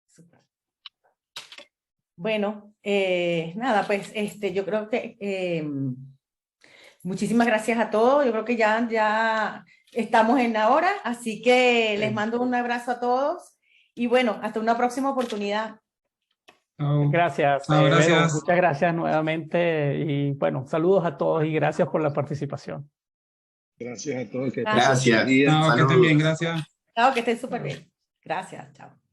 Super. Bueno, nada, pues yo creo que muchísimas gracias a todos. Yo creo que ya estamos en la hora, así que les mando un abrazo a todos y bueno, hasta una próxima oportunidad. Gracias, gracias. Vero, muchas gracias nuevamente y bueno, saludos a todos y gracias por la participación. Gracias a todos. Gracias. Que estén bien, gracias. Chao, que estén súper bien. Gracias, chao.